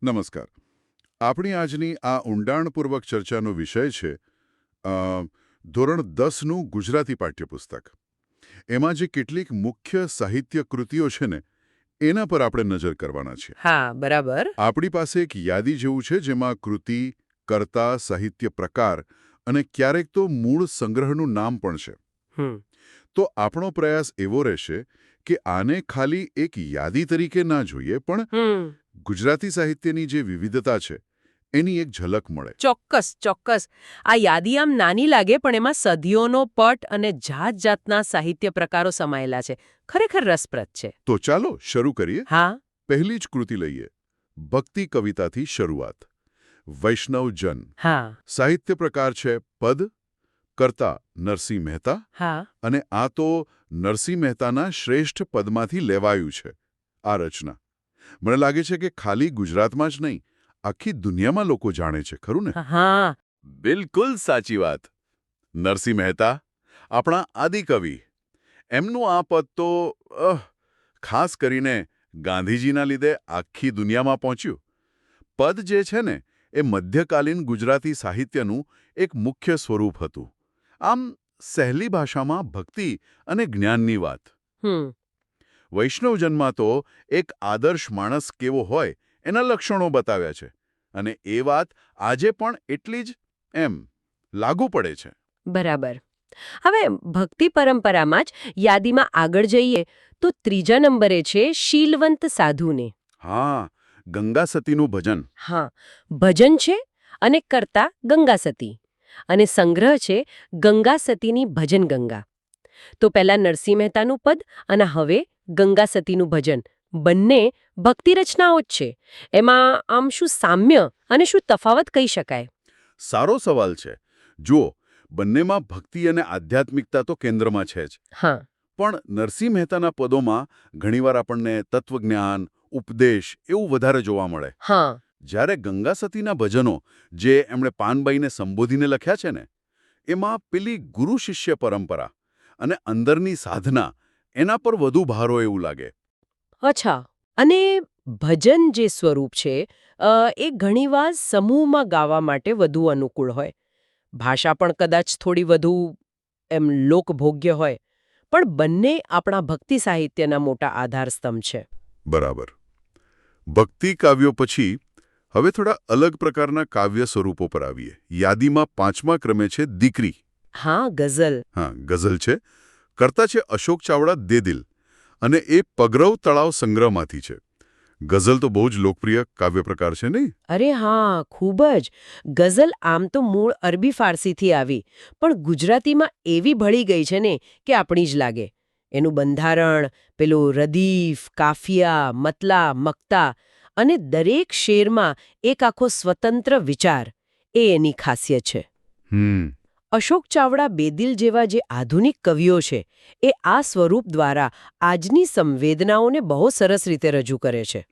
નમસ્કાર. આપણી આજની આ ઊંડાણપૂર્વક ચર્ચાનો વિષય છે ધોરણ 10નું ગુજરાતી પાઠ્યપુસ્તક. એમાં જે કેટલીક મુખ્ય સાહિત્ય કૃતિઓ છે ને એના પર આપણે નજર કરવાના છીએ. હા, બરાબર. આપણી પાસે એક યાદી જેવું છે જેમાં કૃતિ, કર્તા, સાહિત્ય પ્રકાર અને ક્યારેક તો મૂળ સંગ્રહનું નામ પણ છે. હમ તો આપણો પ્રયાસ એવો રહેશે કે આને ખાલી એક યાદી તરીકે ના જોઈએ, પણ હમ ગુજરાતી સાહિત્યની જે વિવિધતા છે એની એક ઝલક મળે. ચોક્કસ ચોક્કસ. આ યાદી આમ નાની લાગે, પણ એમાં સદીઓનો પટ અને જાત જાતના સાહિત્ય પ્રકારો સમાયેલા છે. ખરેખર રસપ્રદ છે. તો ચાલો શરૂ કરીએ. હા. પહેલી જ કૃતિ લઈએ. ભક્તિ કવિતાથી શરૂઆત. વૈષ્ણવ જન. હા. સાહિત્ય પ્રકાર છે પદ. કર્તા નરસિંહ મહેતા. હા. અને આ તો નરસિંહ મહેતાના શ્રેષ્ઠ પદમાંથી લેવાયું છે આ રચના. મને લાગે છે કે ખાલી ગુજરાતમાં જ નહીં, આખી દુનિયામાં લોકો જાણે છે, ખરું ને? હા. બિલકુલ સાચી વાત. નરસિંહ મહેતા, આપણા આદિકવિ. એમનું આ પદ તો ખાસ કરીને ગાંધીજીના લીધે આખી દુનિયામાં પહોંચ્યું. પદ જે છે ને એ મધ્યકાલીન ગુજરાતી સાહિત્યનું એક મુખ્ય સ્વરૂપ હતું. આમ સહેલી ભાષામાં ભક્તિ અને જ્ઞાનની વાત. હમ વૈષ્ણવજનમાં તો એક આદર્શ માણસ કેવો હોય એના લક્ષણો બતાવ્યા છે, અને એ વાત આજે પણ એટલી જ લાગુ પડે છે. બરાબર. હવે ભક્તિ પરંપરામાં જ યાદીમાં આગળ જઈએ તો ત્રીજા નંબરે છે શીલવંત સાધુને. હા, ગંગા સતીનું ભજન. હા, ભજન છે અને કર્તા ગંગા સતી, અને સંગ્રહ છે ગંગા સતીની ભજન ગંગા. તો પહેલા નરસિંહ મહેતાનું પદ અને હવે ગંગા સતીનું ભજન, બંને ભક્તિ રચનાઓ જ છે. એમાં આમ શું સામ્ય અને શું તફાવત કહી શકાય? સારો સવાલ છે. જુઓ, બંનેમાં ભક્તિ અને આધ્યાત્મિકતા તો કેન્દ્રમાં છે જ. હા. પણ નરસિંહ મહેતાના પદોમાં ઘણીવાર આપણને તત્વજ્ઞાન, ઉપદેશ એવું વધારે જોવા મળે. હા. જ્યારે ગંગા સતીના ભજનો, જે એમણે પાનબાઈને સંબોધીને લખ્યા છે ને, એમાં પેલી ગુરુ શિષ્ય પરંપરા અને અંદરની સાધના એના પર વધુ ભાર હોય એવું લાગે. અચ્છા. અને ભજન જે સ્વરૂપ છે, એ ઘણીવાર સમૂહમાં ગાવા માટે વધુ અનુકૂળ હોય. ભાષા પણ કદાચ થોડી વધુ લોકભોગ્ય હોય. પણ બંને આપણા ભક્તિ સાહિત્યના મોટા આધારસ્તંભ છે. બરાબર. ભક્તિ કાવ્યો પછી હવે થોડા અલગ પ્રકારના કાવ્ય સ્વરૂપો પર આવીએ. યાદીમાં 5મા ક્રમે છે દીકરી. હા, ગઝલ. હા, ગઝલ છે. કરતા છે અશોક ચાવડા દેદિલ, અને એ પગરવ તળાવ સંગ્રહમાંથી છે. ગઝલ તો બહુ જ લોકપ્રિય કાવ્ય પ્રકાર છે નહીં? અરે હા, ખૂબ જ. ગઝલ આમ તો મૂળ અરબી ફારસીથી આવી, પણ ગુજરાતીમાં એવી ભળી ગઈ છે ને કે આપણી જ લાગે. એનું બંધારણ, પેલું રદીફ, કાફિયા, મતલા, મક્તા, અને દરેક શેરમાં એક આખો સ્વતંત્ર વિચાર, એ એની ખાસિયત છે. હમ અશોક ચાવડા બેદિલ જેવા જે આધુનિક કવિઓ છે, એ આ સ્વરૂપ દ્વારા આજની સંવેદનાઓને બહુ સરસ રીતે રજૂ કરે છે.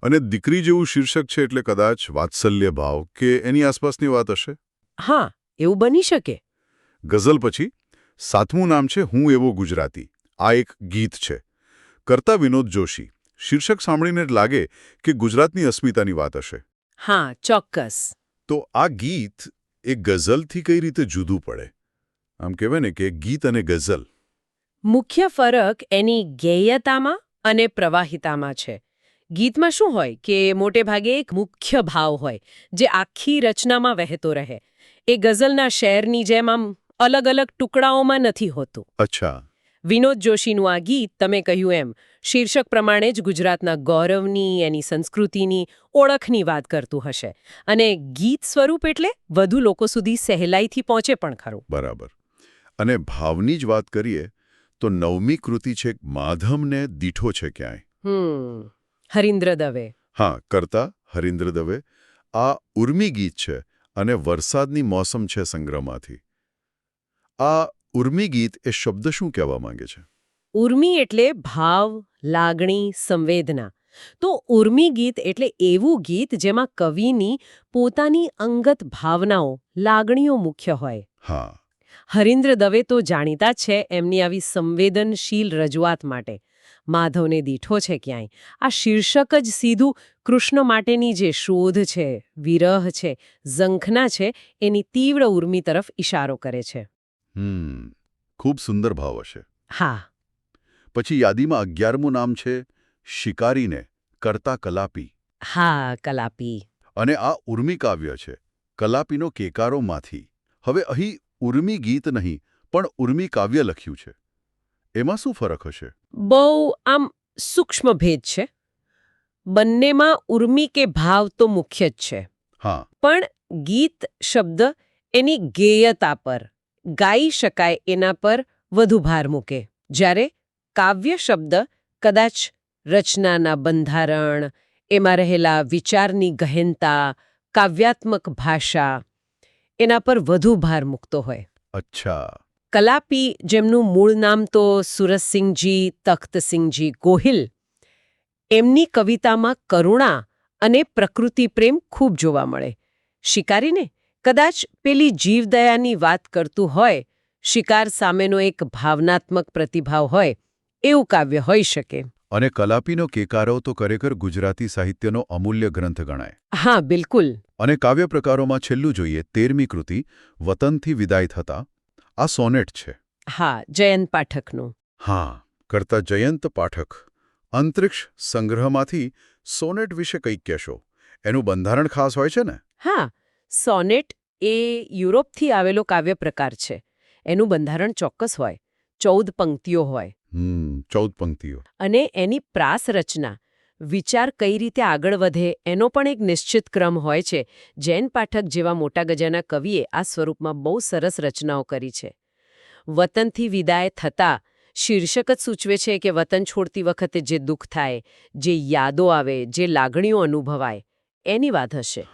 અને દીકરી જેવું શીર્ષક છે એટલે કદાચ વાત્સલ્ય ભાવ કે એની આસપાસની વાત હશે. હા, એવું બની શકે. ગઝલ પછી 7મું નામ છે હું એવો ગુજરાતી. આ એક ગીત છે. કરતા વિનોદ જોશી. શીર્ષક સાંભળીને જ લાગે કે ગુજરાતની અસ્મિતાની વાત હશે. હા, ચોક્કસ. તો આ ગીત એ ગઝલથી કઈ રીતે જુદું પડે? આમ કહેવાય ને કે ગીત અને ગઝલ. મુખ્ય ફરક એની ગેયતામાં અને પ્રવાહિતામાં છે. ગીતમાં શું હોય કે મોટે ભાગે એક મુખ્ય ભાવ હોય જે આખી રચનામાં વહેતો રહે. એ ગઝલના શેરની જેમ આમ અલગ અલગ ટુકડાઓમાં નથી હોતું. અચ્છા. વિનોદ જોશીનું આ ગીત, તમે કહ્યું એમ, શીર્ષક પ્રમાણે જ ગુજરાતના ગૌરવની, એની સંસ્કૃતિની, ઓળખની વાત કરતું હશે. અને ગીત સ્વરૂપ એટલે વધુ લોકો સુધી સહેલાઈથી પહોંચે પણ ખરું. બરાબર. અને ભાવની જ વાત કરીએ તો 9મી કૃતિ છે માધમને દીઠો છે ક્યાંય. હરીન્દ્ર દવે. હા, કરતા હરીન્દ્ર દવે. આ ઉર્મી ગીત છે અને વરસાદની મોસમ છે સંગ્રહમાંથી. આ ઉર્મી ગીત એ શબ્દ શું કહેવા માંગે છે? ઉર્મી એટલે ભાવ, લાગણી, સંવેદના. તો ઉર્મી ગીત એટલે એવું ગીત જેમાં કવિની પોતાની અંગત ભાવનાઓ, લાગણીઓ મુખ્ય હોય. હા. હરીન્દ્ર દવે તો જાણીતા છે એમની આવી સંવેદનશીલ રજૂઆત માટે. માધવને દીઠો છે ક્યાંય આ શીર્ષક જ સીધું કૃષ્ણ માટેની જે શોધ છે, વિરહ છે, ઝંખના છે એની તીવ્ર ઉર્મિ તરફ ઇશારો કરે છે. ખૂબ સુંદર ભાવ હશે. હા. પછી યાદીમાં 11મું નામ છે શિકારીને કરતા કલાપી. હા, કલાપી. અને આ ઉર્મી કાવ્ય છે કલાપીનો કેકારોમાંથી. હવે અહીં ઉર્મી ગીત નહીં પણ ઉર્મી કાવ્ય લખ્યું છે. એમાં શું ફરક હશે? બહુ આમ સૂક્ષ્મ ભેદ છે. બંનેમાં ઉર્મિ કે ભાવ તો મુખ્ય જ છે. હા. પણ ગીત શબ્દ એની ગેયતા પર, ગાઈ શકાય એના પર વધુ ભાર મૂકે. જ્યારે કાવ્ય શબ્દ કદાચ રચનાના બંધારણ, એમાં રહેલા વિચારની ગહેનતા, કાવ્યાત્મક ભાષા એના પર વધુ ભાર મૂકતો હોય. અચ્છા. કલાપી, જેમનું મૂળ નામ તો સુરતસિંહજી તખ્તસિંહજી ગોહિલ, એમની કવિતામાં કરુણા અને પ્રકૃતિ પ્રેમ ખૂબ જોવા મળે. શિકારીને કદાચ પેલી જીવદયાની વાત કરતું હોય, શિકાર સામેનો એક ભાવનાત્મક પ્રતિભાવ હોય, એવું કાવ્ય હોઈ શકે. અને કલાપીનો કેકારો તો ખરેખર ગુજરાતી સાહિત્યનો અમૂલ્ય ગ્રંથ ગણાય. હા, બિલકુલ. અને કાવ્ય પ્રકારોમાં છેલ્લું જોઈએ 13મી કૃતિ વતનથી વિદાય થતા. આ સોનેટ છે. હા, જયંત પાઠકનું. હા, કરતા જયંત પાઠક. અંતરિક્ષ સંગ્રહમાંથી સોનેટ વિશે કંઈક કહેશો. એનું બંધારણ ખાસ હોય છે ને? હા, સોનેટ એ યુરોપથી આવેલો કાવ્ય પ્રકાર છે. એનું બંધારણ ચોક્કસ હોય, 14 પંક્તિઓ હોય. 14 પંક્તિઓ. અને એની પ્રાસ રચના, વિચાર કઈ રીતે આગળ વધે એનો પણ એક નિશ્ચિત ક્રમ હોય છે. જૈન પાઠક જેવા મોટા ગજાના કવિએ આ સ્વરૂપમાં બહુ સરસ રચનાઓ કરી છે. વતનથી વિદાય થતા શીર્ષક જ સૂચવે છે કે વતન છોડતી વખતે જે દુઃખ થાય, જે યાદો આવે, જે લાગણીઓ અનુભવાય, એની વાત હશે.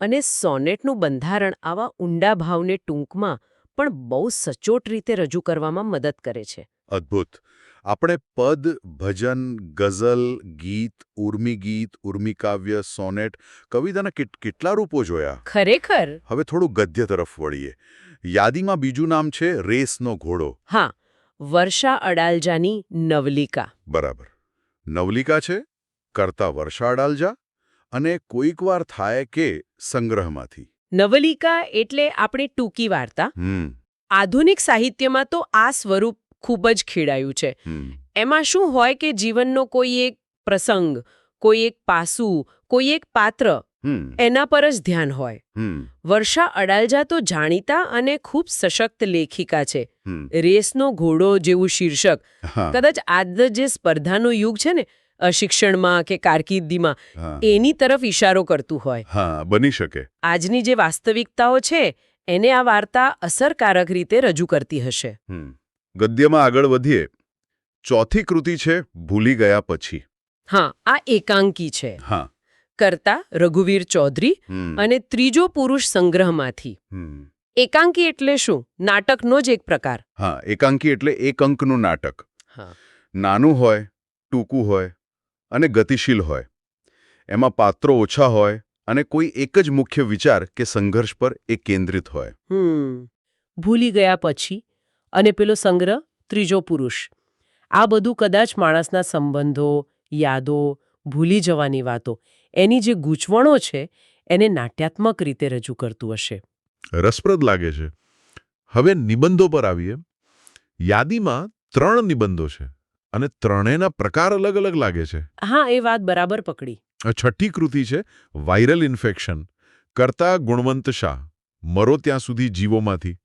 અને સોનેટનું બંધારણ આવા ઊંડા ભાવને ટૂંકમાં પણ બહુ સચોટ રીતે રજૂ કરવામાં મદદ કરે છે. અદ્ભુત. આપણે પદ, ભજન, ગઝલ, ગીત, ઉર્મી ગીત, ઉર્મી કાવ્ય, સોનેટ, કવિતાના કેટલા રૂપો જોયા. ખરેખર. હવે થોડું ગદ્ય તરફ વળીએ. યાદીમાં બીજું નામ છે રેસનો ઘોડો. હા, વર્ષા અડાલજાની નવલિકા. બરાબર. નવલિકા છે, કરતા વર્ષા અડાલજા, અને કોઈકવાર થાય કે સંગ્રહમાંથી. નવલિકા એટલે આપણી ટૂંકી વાર્તા. આધુનિક સાહિત્યમાં તો આ સ્વરૂપ ખૂબ જ ખેડાયું છે. એમાં શું હોય કે જીવનનો કોઈ એક પ્રસંગ, કોઈ એક પાસું, કોઈ એક પાત્ર, એના પર જ ધ્યાન હોય. વર્ષા અડાલજા તો જાણીતા અને ખૂબ સશક્ત લેખિકા છે. રેસનો ઘોડો જેવું શીર્ષક કદાચ આજ જે સ્પર્ધાનો યુગ છે ને, શિક્ષણમાં કે કારકિર્દીમાં, એની તરફ ઇશારો કરતું હોય. હા, બની શકે. આજની જે વાસ્તવિકતાઓ છે એને આ વાર્તા અસરકારક રીતે રજૂ કરતી હશે. ગદ્યમાં આગળ વધીએ. ચોથી કૃતિ છે ભૂલી ગયા પછી. હા, આ એકાંકી છે. હા. કરતા રઘુવીર ચૌધરી અને ત્રીજો પુરુષ સંગ્રહમાંથી. એકાંકી એટલે શું? નાટકનો જ એક પ્રકાર. હા, એકાંકી એટલે એક અંકનું નાટક. નાનું હોય, ટૂંકું હોય અને ગતિશીલ હોય. એમાં પાત્રો ઓછા હોય અને કોઈ એક જ મુખ્ય વિચાર કે સંઘર્ષ પર એ કેન્દ્રિત હોય. ભૂલી ગયા પછી અને પેલો સંગ્રહ ત્રીજો પુરુષ, આ બધું કદાચ માણસના સંબંધો, યાદો, ભૂલી જવાની વાતો, એની જે ગૂંચવણો છે એને નાટ્યાત્મક રીતે રજૂ કરતું હશે. રસપ્રદ લાગે છે. હવે નિબંધો પર આવીએ. યાદીમાં 3 નિબંધો છે અને ત્રણેયના પ્રકાર અલગ અલગ લાગે છે. હા, એ વાત બરાબર પકડી. છઠ્ઠી કૃતિ છે વાયરલ ઇન્ફેક્શન, કરતા ગુણવંત શાહ, મરો ત્યાં સુધી જીવોમાંથી.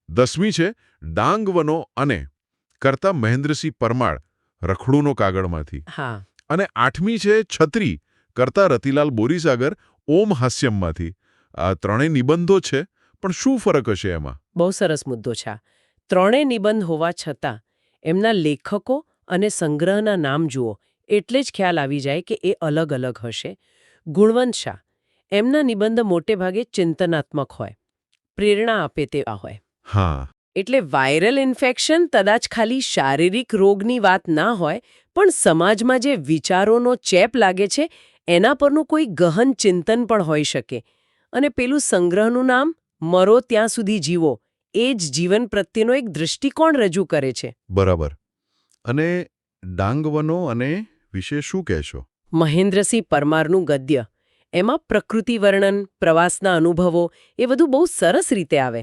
10મી છે ડાંગ વનો અને, કરતા મહેન્દ્રસિંહ પરમાર, રખડુનો કાગળમાંથી. અને 8મી છે છત્રી, કરતા રતિલાલ બોરીસાગર, ઓમ હાસ્યમમાંથી. આ ત્રણેય નિબંધો છે, પણ શું ફરક હશે એમાં? બહુ સરસ મુદ્દો છે. ત્રણેય નિબંધ હોવા છતાં એમના લેખકો અને સંગ્રહના નામ જુઓ એટલે જ ખ્યાલ આવી જાય કે એ અલગ અલગ હશે. ગુણવંત શાહ, એમના નિબંધ મોટે ભાગે ચિંતનાત્મક હોય, પ્રેરણા આપે તેવા હોય. હા. એટલે વાયરલ ઇન્ફેક્શન કદાચ ખાલી શારીરિક રોગની વાત ના હોય, પણ સમાજમાં જે વિચારોનો ચેપ લાગે છે એના પરનું કોઈ ગહન ચિંતન પણ હોઈ શકે. અને પેલું સંગ્રહનું નામ મરો ત્યાં સુધી જીવો, એ જ જીવન પ્રત્યેનો એક દૃષ્ટિકોણ રજૂ કરે છે. બરાબર. અને ડાંગવનો અને વિશે શું કહેશો? મહેન્દ્રસિંહ પરમારનું ગદ્ય એમાં પ્રકૃતિ વર્ણન, પ્રવાસના અનુભવો એ બધું બહુ સરસ રીતે આવે.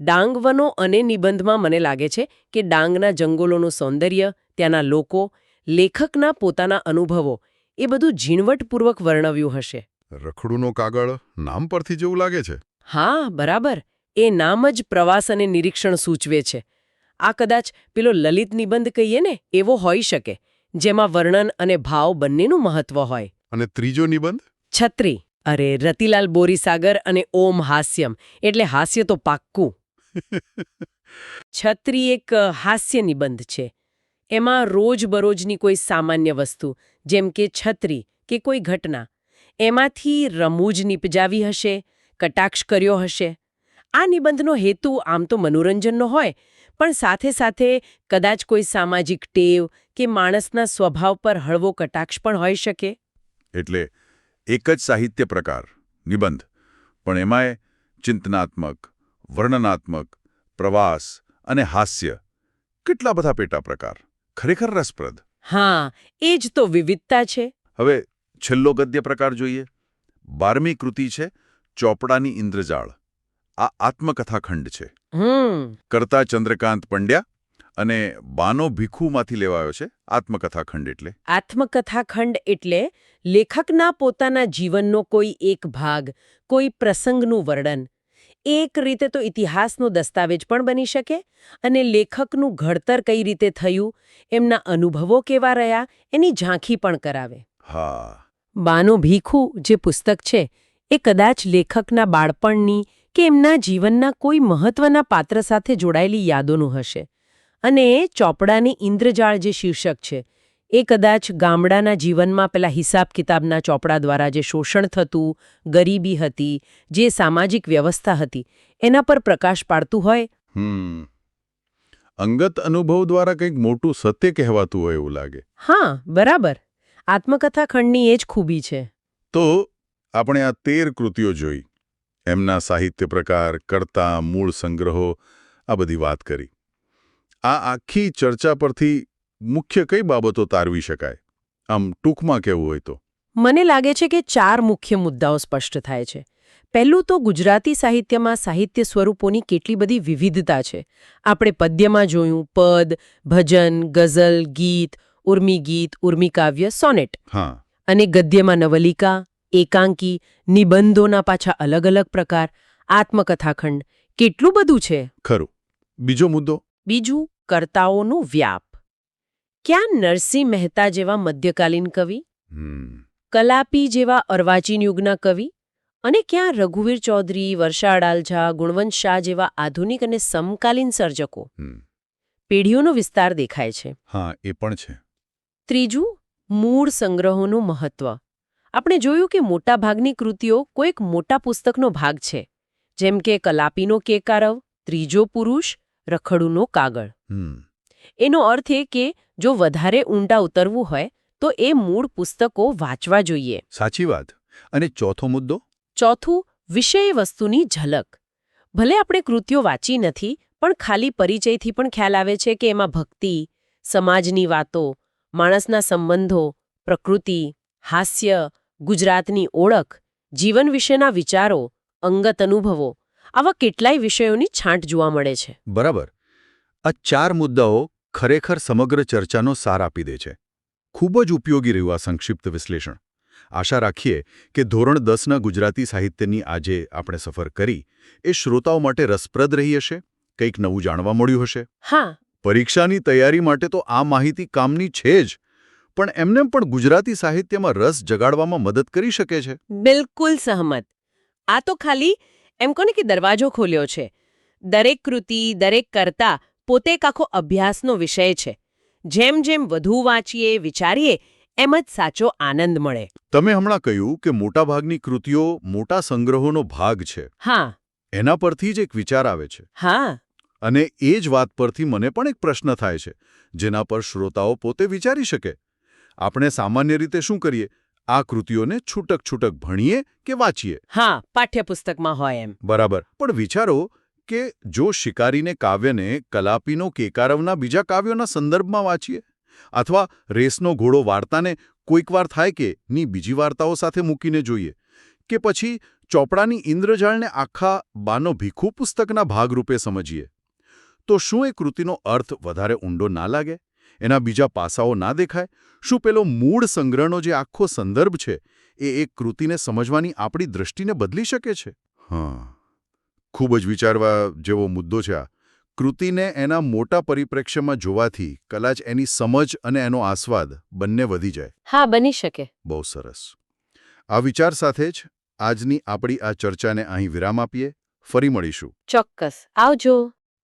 ડાંગવનો અને નિબંધમાં મને લાગે છે કે ડાંગના જંગલોનું સૌંદર્ય, ત્યાંના લોકો, લેખકના પોતાના અનુભવો એ બધું ઝીણવટપૂર્વક વર્ણવ્યું હશે. રખડુનો કાગળ નામ પરથી જેવું લાગે છે. હા, બરાબર. એ નામ જ પ્રવાસ અને નિરીક્ષણ સૂચવે છે. આ કદાચ પેલો લલિત નિબંધ કહીએ ને એવો હોઈ શકે, જેમાં વર્ણન અને ભાવ બંનેનું મહત્વ હોય. અને ત્રીજો નિબંધ? છત્રી. અરે, રતિલાલ બોરીસાગર અને ઓમ હાસ્યમ એટલે હાસ્ય તો પાક્કું. છત્રી એક હાસ્ય નિબંધ છે. એમાં રોજબરોજની કોઈ સામાન્ય વસ્તુ, જેમ કે છત્રી કે કોઈ ઘટના, એમાંથી રમૂજ નિપજાવી હશે, કટાક્ષ કર્યો હશે. આ નિબંધનો હેતુ આમ તો મનોરંજનનો હોય, પણ સાથે સાથે કદાચ કોઈ સામાજિક ટેવ કે માણસના સ્વભાવ પર હળવો કટાક્ષ પણ હોઈ શકે. એટલે એક જ સાહિત્ય પ્રકાર નિબંધ, પણ એમાંય ચિંતનાત્મક, વર્ણનાત્મક, પ્રવાસ અને હાસ્ય, કેટલા બધા પેટા પ્રકાર. ખરેખર રસપ્રદ. હા, એ જ તો વિવિધતા છે. હવે છેલ્લો ગદ્ય પ્રકાર જોઈએ. 12મી કૃતિ છે ચોપડાની ઇન્દ્રજાળ. આ આત્મકથાખંડ છે. કર્તા ચંદ્રકાંત પંડ્યા અને બાનો ભીખુમાંથી લેવાયો છે. આત્મકથાખંડ એટલે આત્મકથાખંડ એટલે લેખકના પોતાના જીવનનો કોઈ એક ભાગ, કોઈ પ્રસંગનું વર્ણન. એક રીતે તો ઇતિહાસનો દસ્તાવેજ પણ બની શકે, અને લેખકનું ઘડતર કઈ રીતે થયું, એમના અનુભવો કેવા રહ્યા, એની ઝાંખી પણ કરાવે. હા. બાનો ભીખુ જે પુસ્તક છે એ કદાચ લેખકના બાળપણની કે એમના જીવનના કોઈ મહત્વના પાત્ર સાથે જોડાયેલી યાદોનું હશે. અને ચોપડાની ઇન્દ્રજાળ જે શીર્ષક છે એ કદાચ ગામડાના જીવનમાં પેલા હિસાબ કિતાબના ચોપડા દ્વારા જે શોષણ થતું, ગરીબી હતી, જે સામાજિક વ્યવસ્થા હતી, એના પર પ્રકાશ પાડતું હોય. અંગત અનુભવ દ્વારા કંઈક મોટું સત્ય કહેવાતું હોય એવું લાગે. હા, બરાબર. આત્મકથાખંડની એ જ ખૂબી છે. તો આપણે આ 13 કૃતિઓ જોઈ, એમના સાહિત્ય પ્રકાર, કર્તા, મૂળ સંગ્રહો, આ બધી વાત કરી. આ આખી ચર્ચા પરથી મુખ્ય કઈ બાબતો તારવી શકાય, આમ ટૂંકમાં કહેવું હોય તો? મને લાગે છે કે 4 મુખ્ય મુદ્દાઓ સ્પષ્ટ થાય છે. પહેલું તો ગુજરાતી સાહિત્યમાં સાહિત્ય સ્વરૂપોની કેટલી બધી વિવિધતા છે. આપણે પદ્યમાં જોયું પદ, ભજન, ગઝલ, ગીત, ઉર્મિગીત, ઉર્મિકાવ્ય, સોનેટ. હા. અને ગદ્યમાં નવલિકા, એકાંકી, નિબંધોના પાછા અલગ અલગ પ્રકાર, આત્મકથાખંડ, કેટલું બધું છે. ખરું. બીજો મુદ્દો? બીજું, કર્તાઓનું વ્યાપ. ક્યાં નરસિંહ મહેતા જેવા મધ્યકાલીન કવિ, કલાપી જેવા અર્વાચીન યુગના કવિ, અને ક્યાં રઘુવીર ચૌધરી, વર્ષા અડાલજા, ગુણવંત શાહ જેવા આધુનિક અને સમકાલીન સર્જકો. પેઢીઓનો વિસ્તાર દેખાય છે. હા, એ પણ છે. ત્રીજું, મૂળ સંગ્રહોનું મહત્વ. આપણે જોયું કે મોટાભાગની કૃતિઓ કોઈક મોટા પુસ્તકનો ભાગ છે, જેમ કે કલાપીનો કેકારવ, ત્રીજો પુરુષ, રખડુનો કાગળ. એનો અર્થ એ કે જો વધારે ઊંડા ઉતરવું હોય તો એ મૂળ પુસ્તકો વાંચવા જોઈએ. સાચી વાત. અને ચોથો મુદ્દો? ચોથું, વિષય વસ્તુની ઝલક. ભલે આપણે કૃતિઓ વાંચી નથી, પણ ખાલી પરિચયથી પણ ખ્યાલ આવે છે કે એમાં ભક્તિ, સમાજની વાતો, માણસના સંબંધો, પ્રકૃતિ, હાસ્ય, ગુજરાતની ઓળખ, જીવન વિશેના વિચારો, અંગત અનુભવો, આવા કેટલાય વિષયોની છાંટ જોવા મળે છે. બરાબર. આ 4 મુદ્દાઓ ખરેખર સમગ્ર ચર્ચાનો સાર આપી દે છે. ખૂબ જ ઉપયોગી રહ્યું આ સંક્ષિપ્ત વિશ્લેષણ. આશા રાખીએ કે ધોરણ 10ના ગુજરાતી સાહિત્યની આજે આપણે સફર કરી એ શ્રોતાઓ માટે રસપ્રદ રહી હશે, કંઈક નવું જાણવા મળ્યું હશે. હા. પરીક્ષાની તૈયારી માટે તો આ માહિતી કામની છે જ, પણ એમને પણ ગુજરાતી સાહિત્યમાં રસ જગાડવામાં મદદ કરી શકે છે. બિલકુલ સહમત. આ તો ખાલી એમ કોને કે દરવાજો ખોલ્યો છે. દરેક કૃતિ, દરેક કર્તા પોતે એક આખો અભ્યાસનો વિષય છે. જેમ જેમ વધુ વાંચીએ, વિચારીએ, એમ જ સાચો આનંદ મળે. તમે હમણાં કહ્યું કે મોટાભાગની કૃતિઓ મોટા સંગ્રહોનો ભાગ છે. હા. એના પરથી જ એક વિચાર આવે છે. હા. અને એ જ વાત પરથી મને પણ એક પ્રશ્ન થાય છે, જેના પર શ્રોતાઓ પોતે વિચારી શકે. આપણે સામાન્ય રીતે શું કરીએ? આ કૃતિઓને છૂટક ભણીએ કે વાંચીએ? હા, પાઠ્યપુસ્તકમાં હોય એમ. બરાબર. પણ વિચારો કે જો શિકારીને કાવ્યને કલાપીનો કેકારવના બીજા કાવ્યોના સંદર્ભમાં વાંચીએ, અથવા રેસનો ઘોડો વાર્તાને કોઈકવાર થાય કે ની બીજી વાર્તાઓ સાથે મૂકીને જોઈએ, કે પછી ચોપડાની ઇન્દ્રજાળને આખા બાનો ભીખુ પુસ્તકના ભાગરૂપે સમજીએ, તો શું એ કૃતિનો અર્થ વધારે ઊંડો ના લાગે? એના બીજા પાસાઓ ના દેખાય? શું પેલો મૂળ સંગ્રહનો જે આખો સંદર્ભ છે એ એક કૃતિને સમજવાની આપણી દૃષ્ટિને બદલી શકે છે? ખૂબ જ વિચારવા જેવો મુદ્દો છે આ. કૃતિને એના મોટા પરિપ્રેક્ષ્યમાં જોવાથી કદાચ એની સમજ અને એનો આસ્વાદ બંને વધી જાય. હા, બની શકે. બહુ સરસ. આ વિચાર સાથે જ આજની આપણી આ ચર્ચાને અહીં વિરામ આપીએ. ફરી મળીશું. ચોક્કસ. આવજો.